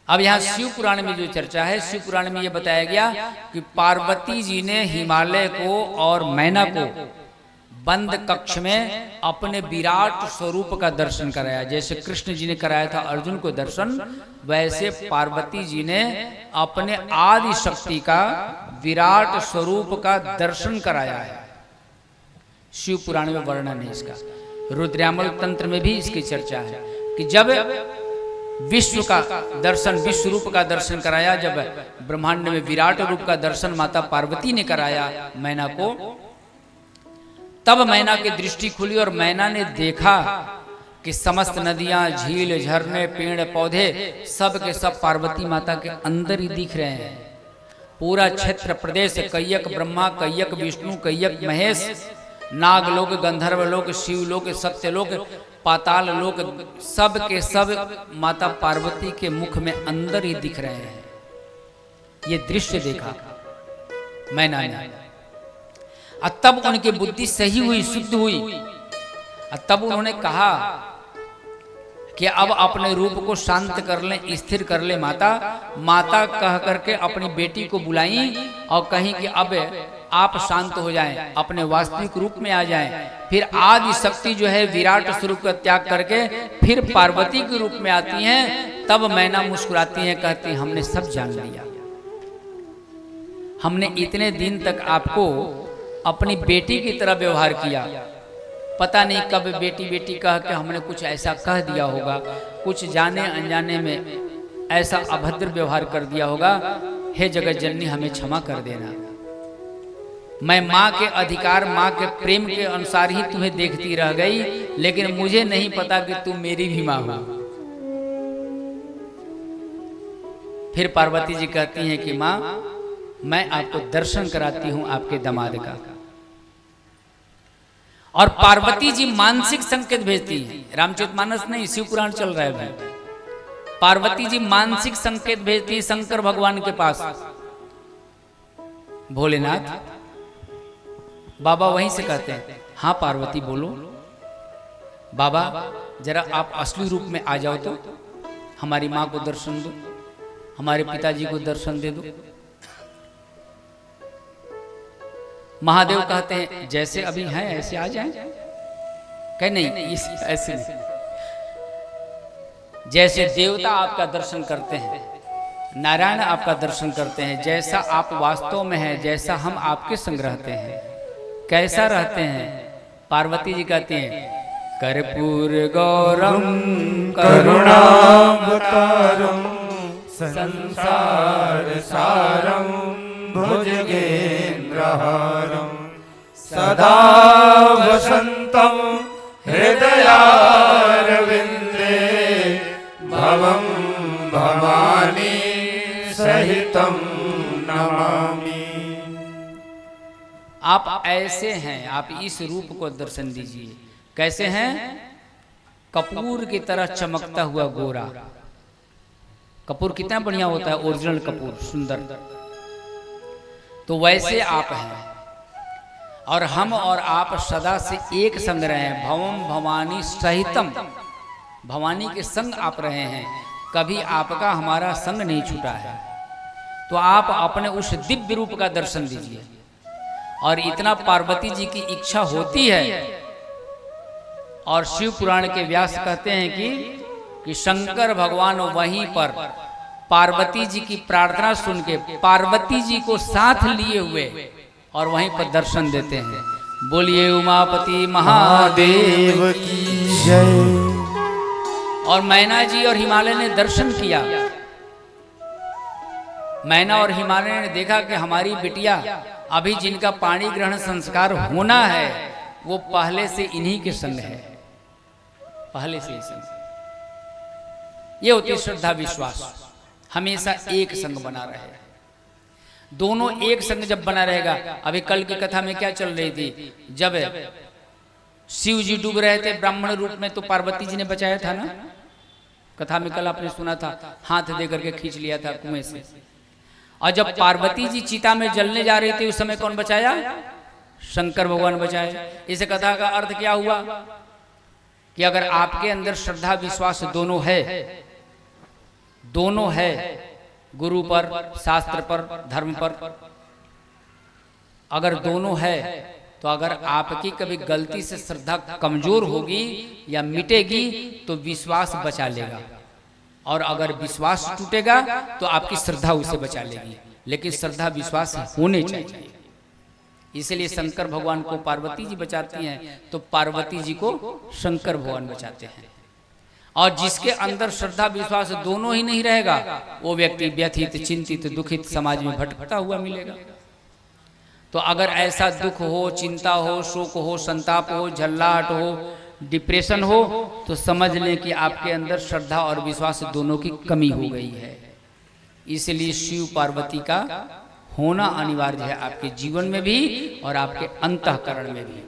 अब यहाँ शिव पुराण में जो चर्चा है, शिव पुराण में ये बताया गया कि पार्वती जी ने हिमालय को और मैना को बंद कक्ष में अपने विराट स्वरूप का दर्शन कराया। जैसे कृष्ण जी ने कराया था अर्जुन को दर्शन, वैसे पार्वती जी ने अपने आदि शक्ति का विराट स्वरूप का दर्शन कराया है। शिव पुराण में वर्णन है इसका। रुद्रयामल तंत्र में भी इसकी चर्चा है कि जब विश्व का दर्शन, विश्व रूप का दर्शन कराया, जब ब्रह्मांड में विराट रूप का दर्शन माता पार्वती ने कराया मैना को, तब मैना की दृष्टि खुली और मैना ने देखा कि समस्त नदियां, झील, झरने, पेड़ पौधे सब के सब पार्वती माता के अंदर ही दिख रहे हैं। पूरा क्षेत्र प्रदेश, कैयक ब्रह्मा, कैयक विष्णु, कैयक महेश, नागलोक, गंधर्वलोक, शिवलोक, सत्यलोक, पाताल लोक, सब के सब माता पार्वती के मुख में अंदर ही दिख रहे हैं। ये दृश्य देखा मैना ने, और तब उनकी बुद्धि सही हुई, शुद्ध हुई, और तब उन्होंने कहा कि अब अपने रूप को शांत कर लें, स्थिर कर ले माता। माता कह करके अपनी बेटी को बुलाई और कहीं कि अब आप शांत हो जाएं, अपने वास्तविक रूप में आ जाएं। फिर आदि शक्ति जो है विराट स्वरूप का त्याग करके फिर पार्वती के रूप में आती हैं। तब मैना मुस्कुराती हैं, कहती हैं हमने सब जान लिया, हमने इतने दिन तक आपको अपनी बेटी की तरह व्यवहार किया, पता नहीं कब बेटी बेटी कह के हमने कुछ ऐसा कह दिया होगा, कुछ जाने अनजाने में ऐसा अभद्र व्यवहार कर दिया होगा। हे जगत जननी हमें क्षमा कर देना, मैं माँ के अधिकार, माँ के प्रेम के अनुसार ही तुम्हें देखती रह गई, लेकिन मुझे नहीं पता कि तुम मेरी भी माँ हो। फिर पार्वती जी कहती हैं कि माँ मैं आपको दर्शन कराती हूं आपके दामाद का। और पार्वती जी मानसिक संकेत भेजती हैं, रामचरितमानस नहीं शिव पुराण चल रहा है भाई। पार्वती जी मानसिक संकेत भेजती है शंकर भगवान के पास। भोलेनाथ बाबा वहीं से कहते हैं हाँ पार्वती बोलो, बाबा जरा आप असली रूप में आ जाओ तो हमारी माँ को दर्शन दो, हमारे पिताजी को दर्शन दे दो। महादेव कहते हैं जैसे अभी हैं ऐसे आ जाएं। कह नहीं इस ऐसे नहीं, जैसे देवता आपका दर्शन करते हैं, नारायण आपका दर्शन करते हैं, जैसा आप वास्तव में हैं, जैसा हम आपके संग रहते हैं, कैसा रहते हैं। पार्वती जी कहती हैं कर्पूर गौरम करुणावतारम संसार सारम भुजगेन्द्रहारम सदा वसंतम हृदयारविंदे भवम भवानी सहितम नमामि। आप ऐसे हैं, आप इस रूप को दर्शन दीजिए। कैसे हैं? कपूर की तरह चमकता हुआ गोरा। कपूर कितना बढ़िया होता है, ओरिजिनल कपूर, सुंदर। तो वैसे आप हैं और हम और आप सदा से एक संग रहे हैं। भवम भवानी सहितम, भवानी के संग आप रहे हैं, कभी आपका हमारा संग नहीं छूटा है। तो आप अपने उस दिव्य रूप का दर्शन दीजिए। और इतना पार्वती जी की इच्छा होती है और शिव पुराण के व्यास कहते हैं कि शंकर भगवान वहीं पर पार्वती जी की प्रार्थना सुन के पार्वती जी को साथ लिए हुए और वहीं पर दर्शन देते हैं। बोलिए उमापति महादेव की जय। और मैना जी और हिमालय ने दर्शन किया। मैना और हिमालय ने देखा कि हमारी बिटिया अभी जिनका पाणी ग्रहण संस्कार होना है वो पहले से इन्हीं के संग है, पहले से ही संग। ये होती श्रद्धा विश्वास, हमेशा एक संग बना रहे। दोनों एक संग जब बना रहेगा। अभी कल की कथा में क्या चल रही थी, जब शिव जी डूब रहे थे ब्राह्मण रूप में तो पार्वती जी ने बचाया था ना। कथा में कल आपने सुना था, हाथ दे करके खींच लिया था कुएं से। और जब पार्वती जी चिता में जलने जा रही थी उस समय कौन बचाया? शंकर भगवान बचाए। इस कथा का अर्थ क्या हुआ कि अगर आपके अंदर श्रद्धा विश्वास दोनों है, दोनों है, गुरु पर, शास्त्र पर, धर्म पर। अगर दोनों है तो अगर आपकी कभी गलती से श्रद्धा कमजोर होगी या मिटेगी तो विश्वास बचा लेगा, और अगर विश्वास टूटेगा तो आपकी श्रद्धा उसे बचा लेगी। लेकिन श्रद्धा विश्वास होने चाहिए। इसलिए शंकर भगवान को पार्वती जी बचाती हैं तो पार्वती जी को शंकर भगवान बचाते हैं। और जिसके अंदर श्रद्धा विश्वास दोनों ही नहीं रहेगा वो व्यक्ति व्यथित, चिंतित, दुखित, समाज में भटकता हुआ मिलेगा। तो अगर ऐसा दुख हो, चिंता हो, शोक हो, संताप हो, झल्लाहट हो, डिप्रेशन हो, तो समझ लें कि आपके अंदर श्रद्धा और विश्वास दोनों की कमी हो गई है। इसलिए शिव पार्वती का होना अनिवार्य है आपके जीवन में भी और आपके अंतःकरण में भी।